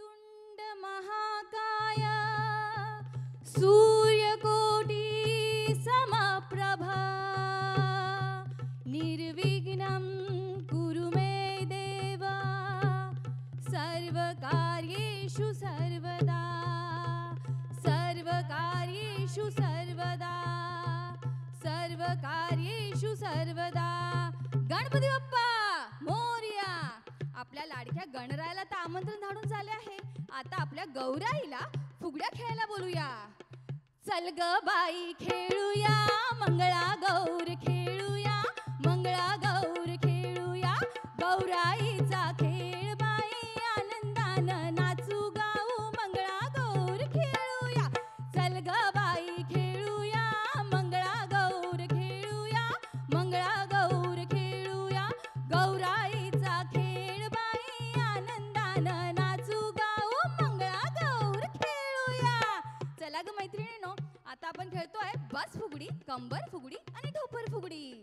वक्रतुंड महाकाय सूर्यकोटी समप्रभा निर्विघ्नं कुरु मे देव सर्वकार्येषु सर्वदा सर्वकार्येषु सर्वदा सर्वकार्येषु सर्वदा। गणपती बाप्पा मोरया। आपल्या लाडक्या गणरायाला तर आमंत्रण धाडून झाले आहे, आता आपल्या गौराईला फुगड्या खेळायला बोलूया। चल ग बाई खेळूया मंगळा गौर खेळूया मंगळा गौर खेळूया गौराईचा खेळ बाई आनंदानं नाचू गाऊ मंगळा गौर खेळूया। चल ग बाई खेळूया मंगळा गौर खेळूया मंगळा गौर खेळूया गौराईचा खेळ बाई आनंदानं नाचू गाऊ मंगळा गौर खेळूया। चला ग मैत्रिणींनो, आता आपण खेळतोय बस फुगडी, कंबर फुगडी आणि ढोपर फुगडी।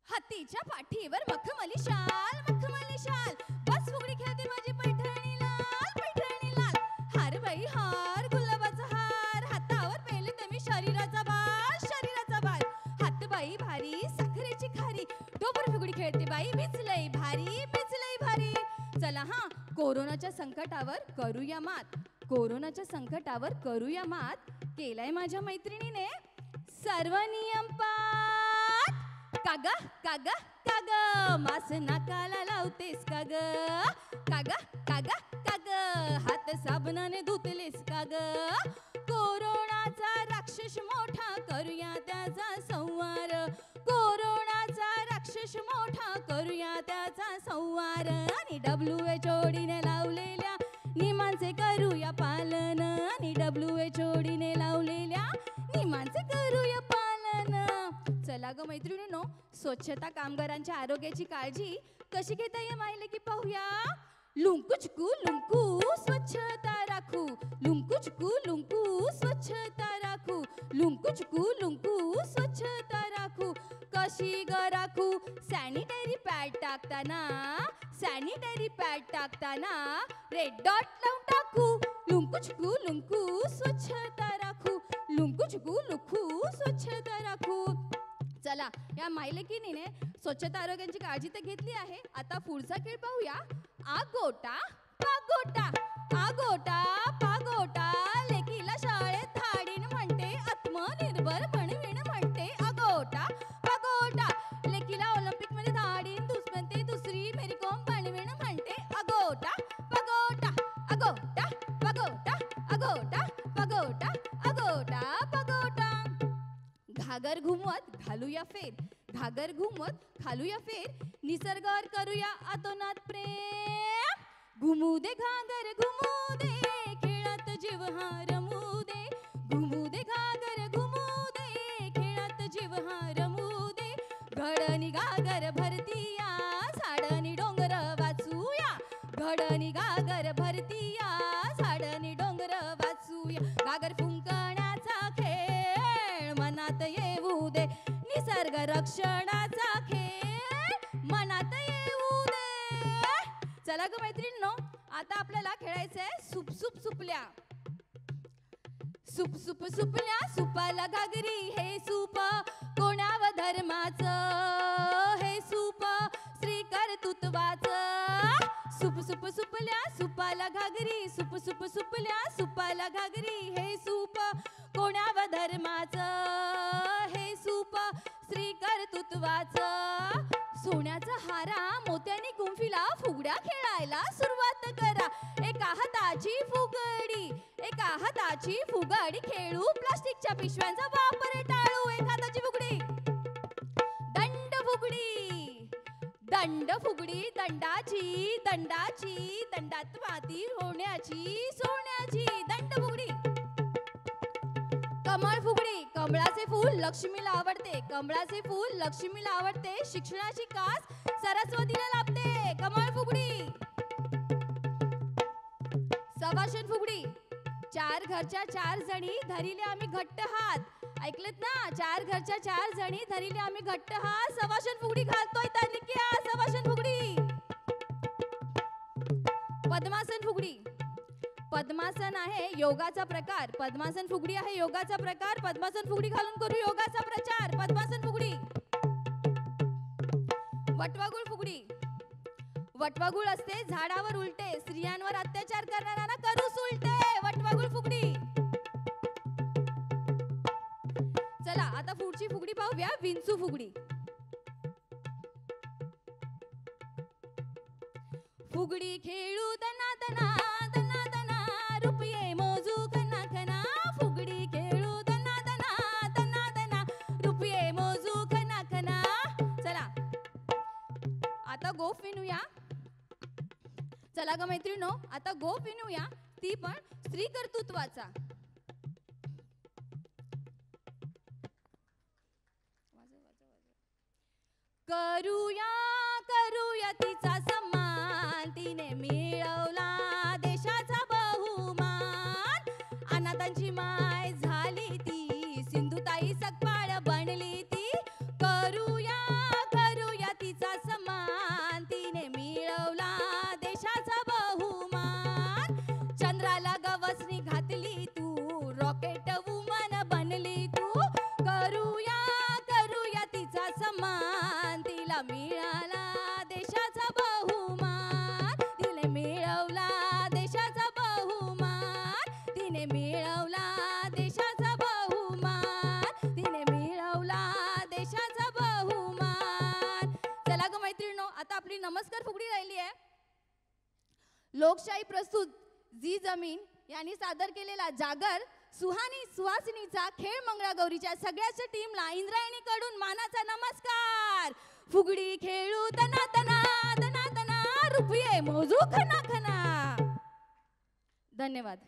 हत्तीच्या पाठीवर मखमली शाल बस फुगडी खेळते माझी पैठणी लाल हार बाई हार गुलाबाचा हार हातावर पेले ते मी शरीराचा बाल हात बाई भारी साखरेची खारी ढोपर फुगडी खेळते बाई बिचलई भारी। चला हा, कोरोनाच्या संकटावर करूया मात, कोरोनाच्या संकटावर करूया मात। केलाय माझ्या मैत्रिणीने सर्व नियम पाठ। कागा कागा कागा मास नाकाला लावतेस काग कागा कागा काग हात साबणाने धुतलेस काग कोरोनाचा राक्षस मोठा करूया त्याचा संहार कोरोनाचा राक्षस मोठा करूया त्याचा संहार आणि WHO ने लावलेल्या नियमांचे करूया पालन आणि WHO ने लावलेल्या नियमांचे करूया पालन। चला ग मैत्रिणींनो, स्वच्छता कामगारांच्या आरोग्याची काळजी कशी घेता येईल माहिले की पाहूया। लुंकू चुकू लुंकू स्वच्छता राखू लुंकू चुकू लुंकू स्वच्छता राखू लुंकू चुकू लुंकू स्वच्छता राखू कशी ग राखू सॅनिटरी पॅड टाकताना रेड डॉट लावून टाकू लुंकू चुकू लुंकू स्वच्छता राखू लुंकू चुकू लुंकू स्वच्छता राखू। चला, या मायलेकीने स्वच्छता आरोग्याची काळजी तर घेतली आहे, आता पुढचा खेळ पाहूया। आगोटा पागोटा आगोटा पागोटा लेकीला शाळेत धाडीन म्हणते आत्मनिर्भर बनवीन म्हणते आगोटा पागोटा लेकीला ऑलिम्पिक मध्ये धाडीन म्हणते दुसरी मेरी कॉम बनवीन म्हणते आगोटा पागोटा आगोटा पागोटा आगोटा पागोटा आगोटा पागोटा। घागर घुमवत घालूया फेर निसर्गावर करूया अतोनात प्रेम घुमू दे घागर घुमू दे खेळात जीव हा रमू दे घुमू दे घागर घुमू दे खेळात जीव हा रमू दे घडणी घागर भरतीया झाडणी डोंगर वाचूया घडणी घागर भरतीया झाडणी डोंगर वाचूया घागर फुंकण्याचा खेळ मनात येऊ दे निसर्ग रक्षणाचा खेळ मनात येऊ दे। चला ग मैत्रिणींनो, आता आपल्याला खेळायचंय सुप सुप सुपल्या सुप सुप सुपल्या सुपाला घागरी हे सूप कोणाव धर्माचं हे सूप श्री कर्तृत्वाचं सुप सुप सुपल्या सुपाला घागरी सुप सुप सुपल्या सुपाला घागरी हे सूप कोणाव धर्माचं हे सूप श्री कर्तृत्वाचं सोन्याचा हारा मोत्यानी कुंफीला फुगड्या खेळायला सुरुवात करा एका हाताची फुगडी खेळू प्लास्टिकच्या पिशव्यांचा वापर टाळू एक हाताची फुगडी दंड फुगडी दंडाची दंडात माती होण्याची सोन्याची दंड फुगडी। कमळ फुगडी कमळाचे फूल लक्ष्मीला आवडते शिक्षणाची कास सरस्वतीला लाभते कमळ फुगडी। सवाशन फुगडी चार घरच्या चार जणी धरिले आम्ही घट्ट हात ऐकलेत ना चार घरच्या चार जणी धरिले आम्ही घट्ट हात सवाशन फुगडी घालतोय सवाशन फुगडी। पद्मासन फुगडी. पद्मासन आहे योगाचा प्रकार. पद्मासन फुगडी आहे योगाचा प्रकार. पद्मासन फुगडी घालून करू योगाचा प्रचार. पद्मासन फुगडी. वटवागुळ फुगडी. वटवागुळ असते झाडावर उलटे, स्त्रियांवर अत्याचार करणाऱ्यांना करू सुलटे. वटवागुळ फुगडी. चला आता पुढची फुगडी पाहूया, विंचू फुगडी. फुगडी खेळू दना दना दना दना, रुपये मोजू खना खना. फुगडी खेळू दना दना दना दना, रुपये मोजू खना खना. चला आता गोफ विणूया. चला ग मैत्रिणो, आता गोफ विणूया, ती पण स्त्री कर्तृत्वाचा. करूया करूया तिचा सन्मान, तिने मिळवला देशाचा बहुमान. अनाथांची माय झाली ती, सिंधुताई सकपाळ बनली ती. करूया करूया तिचा सन्मान, तिने मिळवला देशाचा बहुमान. चंद्राला गवसणी घातली तू, रॉकेट वुमन बनली तू. करूया करूया तिचा सन्मान, तिला मिळाला देशाचा बहुमान. तिने मिळवला देशाचा बहुमान. तिने मिळवला देशाचा बहुमान. तिने मिळवला देशाचा बहुमान. चला ग मैत्रिणो, आता आपली नमस्कार फुगडी राहिली आहे. लोकशाही प्रस्तुत जी जमीन यांनी सादर केलेला जागर सुहासिनीचा खेळ मंगळागौरीच्या सगळ्याच्या टीमला इंद्रायणीकडून मानाचा नमस्कार. फुगडी खेळू दना दना दना दना, रुपये मोजू खना खना. धन्यवाद.